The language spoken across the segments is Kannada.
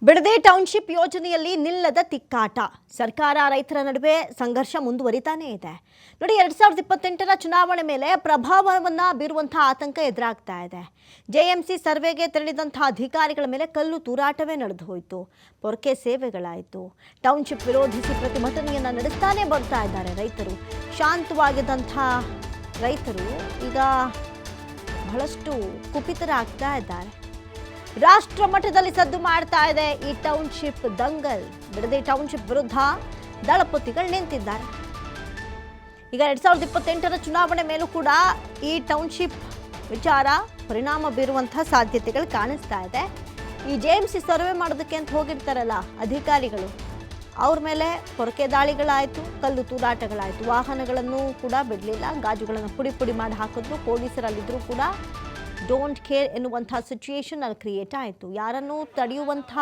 ಬಿಡದಿ ಟೌನ್ಶಿಪ್ ಯೋಜನೆಯಲ್ಲಿ ನಿಲ್ಲದ ತಿಕ್ಕಾಟ ಸರ್ಕಾರ ರೈತರ ನಡುವೆ ಸಂಘರ್ಷ ಮುಂದುವರಿತಾನೇ ಇದೆ. ನೋಡಿ, 2028ರ ಚುನಾವಣೆ ಮೇಲೆ ಪ್ರಭಾವವನ್ನ ಬೀರುವಂತಹ ಆತಂಕ ಎದುರಾಗ್ತಾ ಇದೆ. ಜೆಎಂಸಿ ಸರ್ವೆಗೆ ತೆರಳಿದಂತಹ ಅಧಿಕಾರಿಗಳ ಮೇಲೆ ಕಲ್ಲು ತೂರಾಟವೇ ನಡೆದು ಹೋಯಿತು. ಪೊರಕೆ ಸೇವೆಗಳಾಯಿತು. ಟೌನ್ಶಿಪ್ ವಿರೋಧಿಸಿ ಪ್ರತಿಭಟನೆಯನ್ನ ನಡೆಸ್ತಾನೆ ಬರ್ತಾ ಇದ್ದಾರೆ ರೈತರು. ಶಾಂತವಾಗಿದ್ದಂತಹ ರೈತರು ಈಗ ಬಹಳಷ್ಟು ಕುಪಿತರಾಗ್ತಾ ಇದ್ದಾರೆ. ರಾಷ್ಟ್ರ ಮಟ್ಟದಲ್ಲಿ ಸದ್ದು ಮಾಡ್ತಾ ಇದೆ ಈ ಟೌನ್ಶಿಪ್ ದಂಗಲ್. ಬಿಡದಿ ಟೌನ್ಶಿಪ್ ವಿರುದ್ಧ ದಳಪತಿಗಳು ನಿಂತಿದ್ದಾರೆ. ಈಗ 2028ರ ಚುನಾವಣೆ ಮೇಲೂ ಕೂಡ ಈ ಟೌನ್ಶಿಪ್ ವಿಚಾರ ಪರಿಣಾಮ ಬೀರುವಂತಹ ಸಾಧ್ಯತೆಗಳು ಕಾಣಿಸ್ತಾ ಇದೆ. ಈ ಜೆಎಂಸಿ ಸರ್ವೆ ಮಾಡೋದಕ್ಕೆ ಅಂತ ಹೋಗಿರ್ತಾರಲ್ಲ ಅಧಿಕಾರಿಗಳು, ಅವ್ರ ಮೇಲೆ ಪೊರಕೆ ದಾಳಿಗಳಾಯಿತು, ಕಲ್ಲು ತೂರಾಟಗಳಾಯಿತು. ವಾಹನಗಳನ್ನು ಕೂಡ ಬಿಡಲಿಲ್ಲ, ಗಾಜುಗಳನ್ನು ಪುಡಿ ಪುಡಿ ಮಾಡಿ ಹಾಕಿದ್ರು. ಪೊಲೀಸರಲ್ಲಿದ್ದರೂ ಕೂಡ ಡೋಂಟ್ ಕೇರ್ ಎನ್ನುವಂಥ ಸಿಚುಯೇಷನ್ ಅಲ್ಲಿ ಕ್ರಿಯೇಟ್ ಆಯಿತು. ಯಾರನ್ನು ತಡೆಯುವಂಥ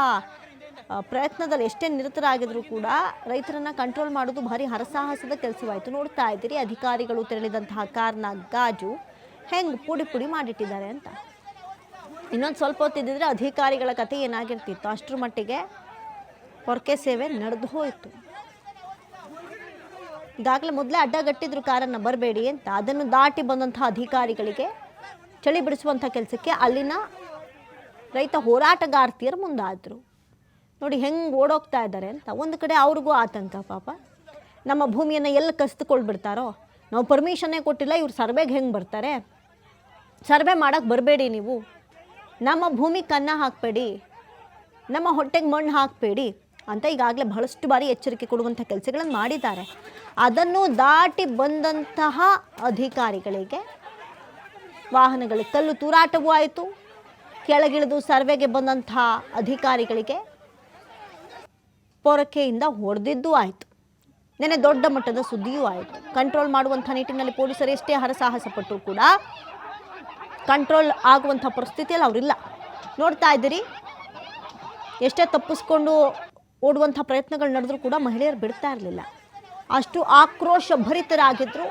ಪ್ರಯತ್ನದಲ್ಲಿ ಎಷ್ಟೇ ನಿರತರಾಗಿದ್ರು ಕೂಡ ರೈತರನ್ನು ಕಂಟ್ರೋಲ್ ಮಾಡೋದು ಭಾರಿ ಹರಸಾಹಸದ ಕೆಲಸವಾಯಿತು. ನೋಡ್ತಾ ಇದ್ದೀರಿ ಅಧಿಕಾರಿಗಳು ತೆರಳಿದಂತಹ ಕಾರ್ನ ಗಾಜು ಹೆಂಗೆ ಪುಡಿ ಪುಡಿ ಮಾಡಿಟ್ಟಿದ್ದಾರೆ ಅಂತ. ಇನ್ನೊಂದು ಸ್ವಲ್ಪ ಹೊತ್ತಿದ್ದರೆ ಅಧಿಕಾರಿಗಳ ಕತೆ ಏನಾಗಿರ್ತಿತ್ತು. ಅಷ್ಟರ ಮಟ್ಟಿಗೆ ಪೊರಕೆ ಸೇವೆ ನಡೆದು ಹೋಯಿತು. ಈಗಾಗಲೇ ಮೊದಲೇ ಅಡ್ಡಗಟ್ಟಿದ್ರು ಕಾರನ್ನು ಬರಬೇಡಿ ಅಂತ. ಅದನ್ನು ದಾಟಿ ಬಂದಂಥ ಅಧಿಕಾರಿಗಳಿಗೆ ಚಳಿ ಬಿಡಿಸುವಂಥ ಕೆಲಸಕ್ಕೆ ಅಲ್ಲಿನ ರೈತ ಹೋರಾಟಗಾರ್ತಿಯರು ಮುಂದಾದರು. ನೋಡಿ ಹೆಂಗೆ ಓಡೋಗ್ತಾ ಇದ್ದಾರೆ ಅಂತ. ಒಂದು ಕಡೆ ಅವ್ರಿಗೂ ಆತಂಕ, ಪಾಪ ನಮ್ಮ ಭೂಮಿಯನ್ನು ಎಲ್ಲಿ ಕಸಿದುಕೊಳ್ಬಿಡ್ತಾರೋ, ನಾವು ಪರ್ಮಿಷನ್ನೇ ಕೊಟ್ಟಿಲ್ಲ, ಇವ್ರು ಸರ್ವೆಗೆ ಹೆಂಗೆ ಬರ್ತಾರೆ, ಸರ್ವೆ ಮಾಡೋಕ್ಕೆ ಬರಬೇಡಿ, ನೀವು ನಮ್ಮ ಭೂಮಿ ಕನ್ನ ಹಾಕಬೇಡಿ, ನಮ್ಮ ಹೊಟ್ಟೆಗೆ ಮಣ್ಣು ಹಾಕಬೇಡಿ ಅಂತ ಈಗಾಗಲೇ ಬಹಳಷ್ಟು ಬಾರಿ ಎಚ್ಚರಿಕೆ ಕೊಡುವಂಥ ಕೆಲಸಗಳನ್ನು ಮಾಡಿದ್ದಾರೆ. ಅದನ್ನು ದಾಟಿ ಬಂದಂತಹ ಅಧಿಕಾರಿಗಳಿಗೆ ವಾಹನಗಳಿಗೆ ಕಲ್ಲು ತೂರಾಟವೂ ಆಯಿತು. ಕೆಳಗಿಳಿದು ಸರ್ವೆಗೆ ಬಂದಂಥ ಅಧಿಕಾರಿಗಳಿಗೆ ಪೊರಕೆಯಿಂದ ಹೊಡೆದಿದ್ದೂ ಆಯಿತು. ನೆನೆ ದೊಡ್ಡ ಮಟ್ಟದ ಸುದ್ದಿಯೂ ಆಯಿತು. ಕಂಟ್ರೋಲ್ ಮಾಡುವಂಥ ನಿಟ್ಟಿನಲ್ಲಿ ಪೊಲೀಸರು ಎಷ್ಟೇ ಹರಸಾಹಸ ಪಟ್ಟರೂ ಕೂಡ ಕಂಟ್ರೋಲ್ ಆಗುವಂಥ ಪರಿಸ್ಥಿತಿಯಲ್ಲಿ ಅವರಿಲ್ಲ. ನೋಡ್ತಾ ಇದ್ದೀರಿ, ಎಷ್ಟೇ ತಪ್ಪಿಸ್ಕೊಂಡು ಓಡುವಂಥ ಪ್ರಯತ್ನಗಳು ನಡೆದರೂ ಕೂಡ ಮಹಿಳೆಯರು ಬಿಡ್ತಾ ಇರಲಿಲ್ಲ. ಅಷ್ಟು ಆಕ್ರೋಶ ಭರಿತರಾಗಿದ್ದರು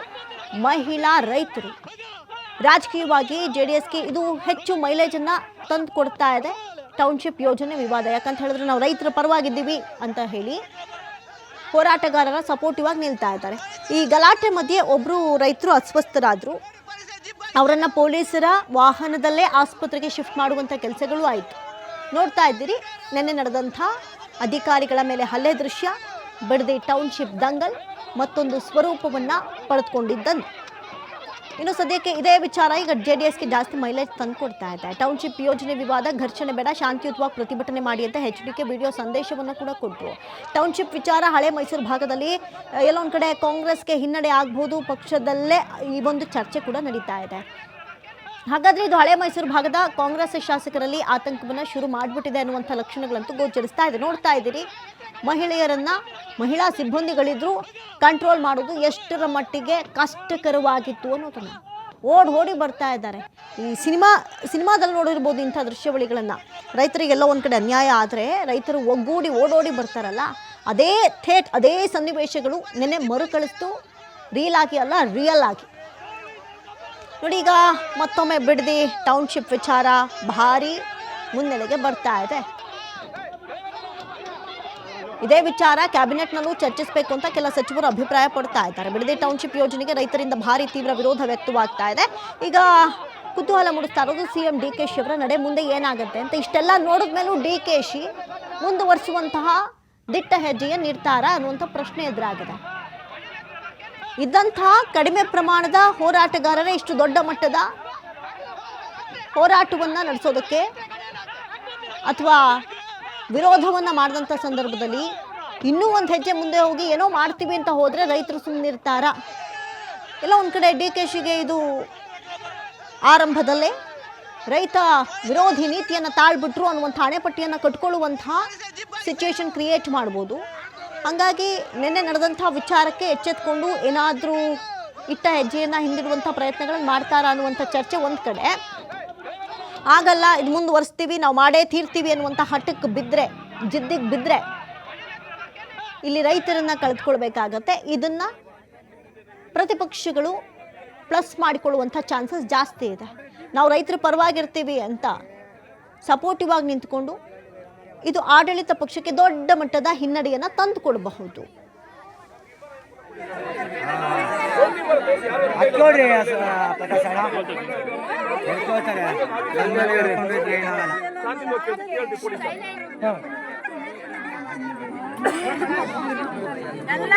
ಮಹಿಳಾ ರೈತರು. ರಾಜಕೀಯವಾಗಿ JDSಗೆ ಇದು ಹೆಚ್ಚು ಮೈಲೇಜನ್ನು ತಂದು ಕೊಡ್ತಾ ಇದೆ ಟೌನ್ಶಿಪ್ ಯೋಜನೆ ವಿವಾದ. ಯಾಕಂತ ಹೇಳಿದ್ರೆ ನಾವು ರೈತರ ಪರವಾಗಿದ್ದೀವಿ ಅಂತ ಹೇಳಿ ಹೋರಾಟಗಾರರ ಸಪೋರ್ಟಿವ್ ಆಗಿ ನಿಲ್ತಾ ಇದ್ದಾರೆ. ಈ ಗಲಾಟೆ ಮಧ್ಯೆ ಒಬ್ಬರು ರೈತರು ಅಸ್ವಸ್ಥರಾದರು. ಅವರನ್ನು ಪೊಲೀಸರ ವಾಹನದಲ್ಲೇ ಆಸ್ಪತ್ರೆಗೆ ಶಿಫ್ಟ್ ಮಾಡುವಂಥ ಕೆಲಸಗಳು ಆಯಿತು. ನೋಡ್ತಾ ಇದ್ದೀರಿ ನಿನ್ನೆ ನಡೆದಂಥ ಅಧಿಕಾರಿಗಳ ಮೇಲೆ ಹಲ್ಲೆ ದೃಶ್ಯ. ಬಿಡದಿ ಟೌನ್ಶಿಪ್ ದಂಗಲ್ ಮತ್ತೊಂದು ಸ್ವರೂಪವನ್ನು ಪಡೆದುಕೊಂಡಿದ್ದಂತೆ. ಇನ್ನು ಸದ್ಯಕ್ಕೆ ಇದೇ ವಿಚಾರ ಈಗ JDSಗೆ ಜಾಸ್ತಿ ಮೈಲೇಜ್ ತಂದು ಕೊಡ್ತಾ ಇದೆ. ಟೌನ್ಶಿಪ್ ಯೋಜನೆ ವಿವಾದ, ಘರ್ಷಣೆ ಬೇಡ, ಶಾಂತಿಯುತವಾಗಿ ಪ್ರತಿಭಟನೆ ಮಾಡಿ ಅಂತ HDK ವಿಡಿಯೋ ಸಂದೇಶವನ್ನು ಕೂಡ ಕೊಟ್ಟರು. ಟೌನ್ಶಿಪ್ ವಿಚಾರ ಹಳೆ ಮೈಸೂರು ಭಾಗದಲ್ಲಿ ಎಲ್ಲೊಂದು ಕಡೆ ಕಾಂಗ್ರೆಸ್ಗೆ ಹಿನ್ನಡೆ ಆಗ್ಬೋದು, ಪಕ್ಷದಲ್ಲೇ ಈ ಒಂದು ಚರ್ಚೆ ಕೂಡ ನಡೀತಾ ಇದೆ. ಹಾಗಾದರೆ ಇದು ಹಳೆ ಮೈಸೂರು ಭಾಗದ ಕಾಂಗ್ರೆಸ್ ಶಾಸಕರಲ್ಲಿ ಆತಂಕವನ್ನು ಶುರು ಮಾಡಿಬಿಟ್ಟಿದೆ ಅನ್ನುವಂಥ ಲಕ್ಷಣಗಳಂತೂ ಗೋಚರಿಸ್ತಾ ಇದೆ. ನೋಡ್ತಾ ಇದ್ದೀರಿ, ಮಹಿಳಾ ಸಿಬ್ಬಂದಿಗಳಿದ್ರು ಕಂಟ್ರೋಲ್ ಮಾಡೋದು ಎಷ್ಟರ ಮಟ್ಟಿಗೆ ಕಷ್ಟಕರವಾಗಿತ್ತು ಅನ್ನೋದನ್ನು ಓಡಿ ಬರ್ತಾ ಇದ್ದಾರೆ. ಈ ಸಿನಿಮಾದಲ್ಲಿ ನೋಡಿರ್ಬೋದು ಇಂಥ ದೃಶ್ಯಾವಳಿಗಳನ್ನು. ರೈತರಿಗೆಲ್ಲ ಒಂದು ಕಡೆ ಅನ್ಯಾಯ ಆದರೆ ರೈತರು ಒಗ್ಗೂಡಿ ಓಡೋಡಿ ಬರ್ತಾರಲ್ಲ, ಅದೇ ಸನ್ನಿವೇಶಗಳು ನೆನ್ನೆ ಮರುಕಳಿಸ್ತು. ರೀಲ್ ಆಗಿ ಅಲ್ಲ, ರಿಯಲ್ ಆಗಿ. ನೋಡಿ, ಈಗ ಮತ್ತೊಮ್ಮೆ ಬಿಡದಿ ಟೌನ್ಶಿಪ್ ವಿಚಾರ ಭಾರಿ ಮುನ್ನೆಲೆಗೆ ಬರ್ತಾ ಇದೆ. ಇದೇ ವಿಚಾರ ಕ್ಯಾಬಿನೆಟ್ನಲ್ಲೂ ಚರ್ಚಿಸಬೇಕು ಅಂತ ಕೆಲ ಸಚಿವರು ಅಭಿಪ್ರಾಯ ಪಡ್ತಾ ಇದ್ದಾರೆ. ಬಿಡದಿ ಟೌನ್ಶಿಪ್ ಯೋಜನೆಗೆ ರೈತರಿಂದ ಭಾರಿ ತೀವ್ರ ವಿರೋಧ ವ್ಯಕ್ತವಾಗ್ತಾ ಇದೆ. ಈಗ ಕುತೂಹಲ ಮೂಡಿಸ್ತಾ ಇರೋದು CM DKಶಿ ಅವರ ನಡೆ ಮುಂದೆ ಏನಾಗುತ್ತೆ ಅಂತ. ಇಷ್ಟೆಲ್ಲ ನೋಡಿದ್ಮೇಲೂ DKಶಿ ಮುಂದುವರಿಸುವಂತಹ ದಿಟ್ಟ ಹೆಜ್ಜೆಯನ್ನು ನೀಡ್ತಾರಾ ಅನ್ನುವಂಥ ಪ್ರಶ್ನೆ ಎದುರಾಗಿದೆ. ಇದ್ದಂತಹ ಕಡಿಮೆ ಪ್ರಮಾಣದ ಹೋರಾಟಗಾರರೇ ಇಷ್ಟು ದೊಡ್ಡ ಮಟ್ಟದ ಹೋರಾಟವನ್ನು ನಡೆಸೋದಕ್ಕೆ ಅಥವಾ ವಿರೋಧವನ್ನು ಮಾಡಿದಂಥ ಸಂದರ್ಭದಲ್ಲಿ ಇನ್ನೂ ಒಂದು ಹೆಜ್ಜೆ ಮುಂದೆ ಹೋಗಿ ಏನೋ ಮಾಡ್ತೀವಿ ಅಂತ ಹೋದರೆ ರೈತರು ಸುಮ್ಮನಿರ್ತಾರ? ಎಲ್ಲ ಒಂದು ಕಡೆ DKಶಿಗೆ ಇದು ಆರಂಭದಲ್ಲೇ ರೈತ ವಿರೋಧಿ ನೀತಿಯನ್ನು ತಾಳ್ಬಿಟ್ರು ಅನ್ನುವಂಥ ಹಣೆಪಟ್ಟಿಯನ್ನು ಕಟ್ಕೊಳ್ಳುವಂಥ ಸಿಚುವೇಶನ್ ಕ್ರಿಯೇಟ್ ಮಾಡ್ಬೋದು. ಹಾಗಾಗಿ ನಿನ್ನೆ ನಡೆದಂಥ ವಿಚಾರಕ್ಕೆ ಎಚ್ಚೆತ್ಕೊಂಡು ಏನಾದರೂ ಇಟ್ಟ ಹೆಜ್ಜೆಯನ್ನು ಹಿಂದಿಡುವಂಥ ಪ್ರಯತ್ನಗಳನ್ನು ಮಾಡ್ತಾರಾ ಅನ್ನುವಂಥ ಚರ್ಚೆ ಒಂದು ಕಡೆ. ಆಗಲ್ಲ, ಇದು ಮುಂದುವರಿಸ್ತೀವಿ, ನಾವು ಮಾಡೇ ತೀರ್ತೀವಿ ಅನ್ನುವಂಥ ಹಠಕ್ಕೆ ಬಿದ್ದರೆ, ಜಿದ್ದಿಗೆ ಬಿದ್ದರೆ ಇಲ್ಲಿ ರೈತರನ್ನು ಕಳೆದುಕೊಳ್ಬೇಕಾಗತ್ತೆ. ಇದನ್ನು ಪ್ರತಿಪಕ್ಷಗಳು ಪ್ಲಸ್ ಮಾಡಿಕೊಳ್ಳುವಂಥ ಚಾನ್ಸಸ್ ಜಾಸ್ತಿ ಇದೆ. ನಾವು ರೈತರ ಪರವಾಗಿರ್ತೀವಿ ಅಂತ ಸಪೋರ್ಟಿವ್ ಆಗಿ ನಿಂತ್ಕೊಂಡು ಇದು ಆಡಳಿತ ಪಕ್ಷಕ್ಕೆ ದೊಡ್ಡ ಮಟ್ಟದ ಹಿನ್ನಡೆಯನ್ನು ತಂದುಕೊಡಬಹುದು. ಎಲ್ಲ